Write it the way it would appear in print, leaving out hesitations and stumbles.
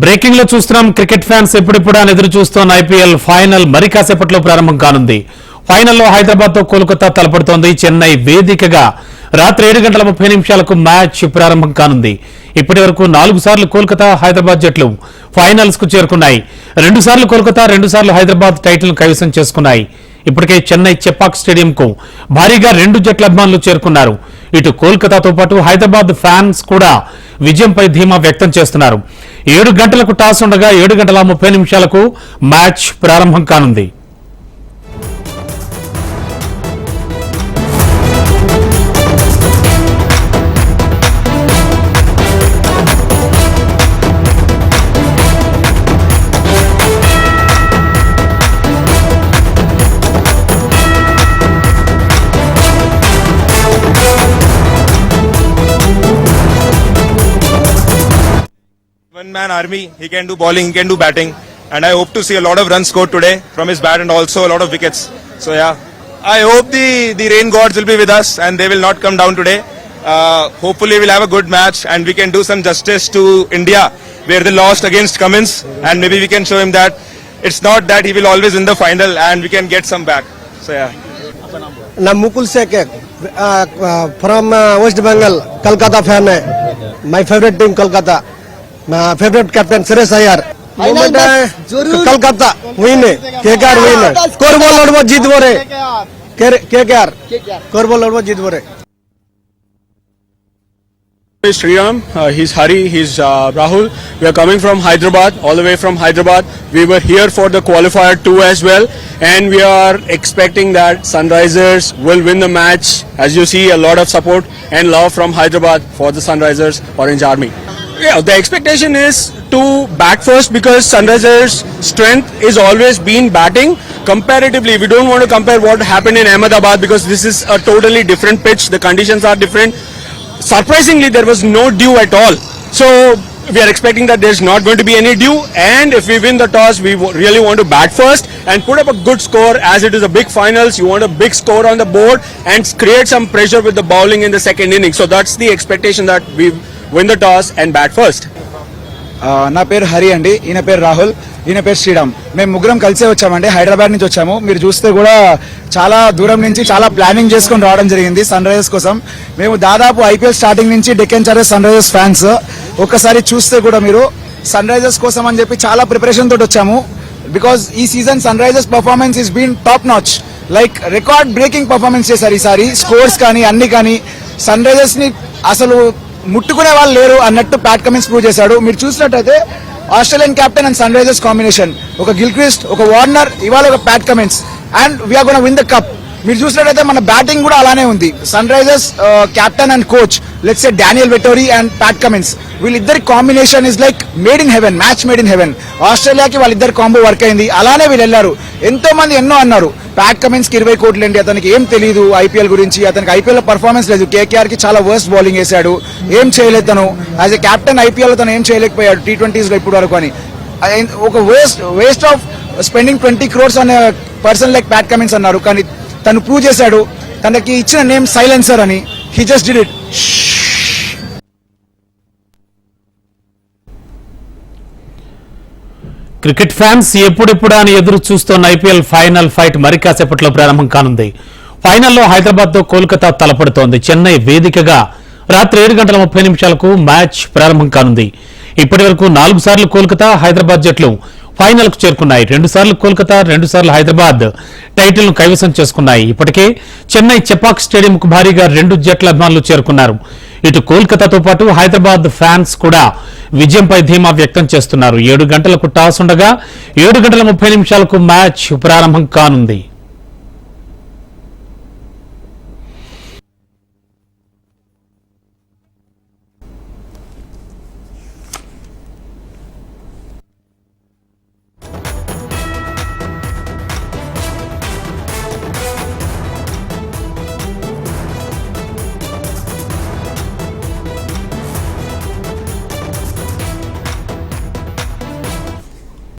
Breaking లో చూస్తున్నాం. Cricket fans ఎప్పుడిప్పుడు అని ఎదురు చూస్తున్న ఐపీఎల్ ఫైనల్ మరి కాసేపట్లో ప్రారంభం కానుంది. ఫైనల్లో హైదరాబాద్ తో కోల్కతా తలపడుతోంది. చెన్నై వేదికగా రాత్రి 7:30 మ్యాచ్ ప్రారంభం కానుంది. ఇప్పటి వరకు 4 సార్లు కోల్కతా హైదరాబాద్ జట్లు ఫైనల్స్ కు చేరుకున్నాయి. 2 సార్లు కోల్కతా 2 సార్లు హైదరాబాద్ టైటిల్ కైవసం చేసుకున్నాయి. ఇప్పటికే చెన్నై చెపాక్ స్టేడియం కు భారీగా 2 జట్ల అభిమానులు చేరుకున్నారు. ఇటు కోల్కతాతో పాటు హైదరాబాద్ ఫ్యాన్స్ కూడా విజయంపై ధీమా వ్యక్తం చేస్తున్నారు. 7 గంటలకు టాస్ ఉండగా 7:30 మ్యాచ్ ప్రారంభం కానుంది. One-man army, he can do bowling, he can do batting, and I hope to see a lot of runs scored today from his bat and also a lot of wickets. So yeah, I hope the rain gods will be with us and they will not come down today. Hopefully we'll have a good match and we can do some justice to India where they lost against Cummins, and maybe we can show him that it's not that he will always win the final and we can get some back. So yeah. Mukul Seke from West Bengal, Kolkata fan. My favorite team Kolkata. My favorite captain Suresh Iyer. Kolkata win. KKR win. Score ball lodbo jeet bore. KKR. Score ball lodbo jeet bore. Sriram, he's Hari, he's Rahul. We are coming from Hyderabad, all the way from Hyderabad. We were here for the qualifier 2 as well, and we are expecting that Sunrisers will win the match. As you see, a lot of support and love from Hyderabad for the Sunrisers Orange Army. Yeah, the expectation is to bat first because Sunrisers' strength is always been batting. Comparatively, we don't want to compare what happened in Ahmedabad because this is a totally different pitch. The conditions are different. Surprisingly, there was no dew at all. So we are expecting that there's not going to be any dew. And if we win the toss, we really want to bat first and put up a good score. As it is a big finals, you want a big score on the board and create some pressure with the bowling in the second inning. So that's the expectation, that we win the toss and bat first. నా పేరు హరి అండి, ఈయన పేరు రాహుల్, ఈయన పేరు శ్రీరామ్. మేము ముగ్గురం కలిసే వచ్చామండి. హైదరాబాద్ నుంచి వచ్చాము. మీరు చూస్తే కూడా చాలా దూరం నుంచి చాలా ప్లానింగ్ చేసుకొని రావడం జరిగింది సన్ రైజర్స్ కోసం. మేము దాదాపు ఐపీఎల్ స్టార్టింగ్ నుంచి Deccan Chargers Sunrisers fans. ఒక్కసారి చూస్తే కూడా మీరు సన్ రైజర్స్ కోసం అని చెప్పి చాలా ప్రిపరేషన్ తోటి వచ్చాము. బికాస్ ఈ season Sunrisers performance is been top notch, like record breaking performance చేశారు ఈసారి. స్కోర్స్ కానీ అన్ని కానీ సన్ రైజర్స్ ని అసలు ముట్టుకునే వాళ్ళు లేరు అన్నట్టు ప్యాట్ కమిన్స్ ప్రూవ్ చేశాడు. మీరు చూసినట్టయితే Australian captain and Sunrisers combination, ఒక గిల్క్రిస్ట్, ఒక వార్నర్, ఇవాళ ఒక Pat Cummins, and we're gonna win the cup. మీరు చూసినట్టయితే మన బ్యాటింగ్ కూడా అలానే ఉంది. Sunrisers captain and coach let's say Daniel Vettori and Pat Cummins, వీళ్ళిద్దరి combination is like made in heaven, match made in heaven. ఆస్ట్రేలియాకి వాళ్ళిద్దరు combo work అయింది. అలానే వీళ్ళు వెళ్లారు. ఎంతో మంది ఎన్నో అన్నారు ప్యాట్ కమిన్స్ కి 20 కోట్లు ఏంటి, అతనికి ఏం తెలియదు ఐపీఎల్ గురించి, అతనికి ఐపీఎల్ లో పర్ఫార్మెన్స్ లేదు, కేకేఆర్ కి చాలా వర్స్ట్ బౌలింగ్ వేశాడు, ఏం చేయలేదు తను యాజ్ ఎ కెప్టెన్ ఐపీఎల్ లో తను ఏం చేయలేకపోయాడు T20s లో ఇప్పుడు వరకు అని. ఒక వేస్ట్ ఆఫ్ స్పెండింగ్ 20 crores అనే పర్సన్ లైక్ ప్యాట్ కమిన్స్ అన్నారు. కానీ తను ప్రూవ్ చేశాడు, తనకి ఇచ్చిన నేమ్ సైలెన్సర్ అని. He just did it. Cricket fans ఎప్పుడెప్పుడా అని ఎదురు చూస్తున్న ఐపీఎల్ ఫైనల్ ఫైట్ మరి కాసేపట్లో ప్రారంభం కానుంది. ఫైనల్లో హైదరాబాద్ తో కోల్కతా తలపడుతోంది. చెన్నై వేదికగా రాత్రి 7:30 మ్యాచ్ ప్రారంభం కానుంది. ఇప్పటి వరకు 4 సార్లు కోల్కతా హైదరాబాద్ జట్లు ఫైనల్ కు చేరుకున్నాయి. 2 సార్లు కోల్కతా 2 సార్లు హైదరాబాద్ టైటిల్ ను కైవసం చేసుకున్నాయి. ఇప్పటికే చెన్నై చెపాక్ స్టేడియం కు భారీగా 2 జట్ల అభిమానులు చేరుకున్నారు. ఇటు కోల్కతాతో పాటు హైదరాబాద్ ఫ్యాన్స్ కూడా విజయంపై ధీమా వ్యక్తం చేస్తున్నారు. 7 గంటలకు టాస్ ఉండగా 7:30 మ్యాచ్ ప్రారంభం కానుంది.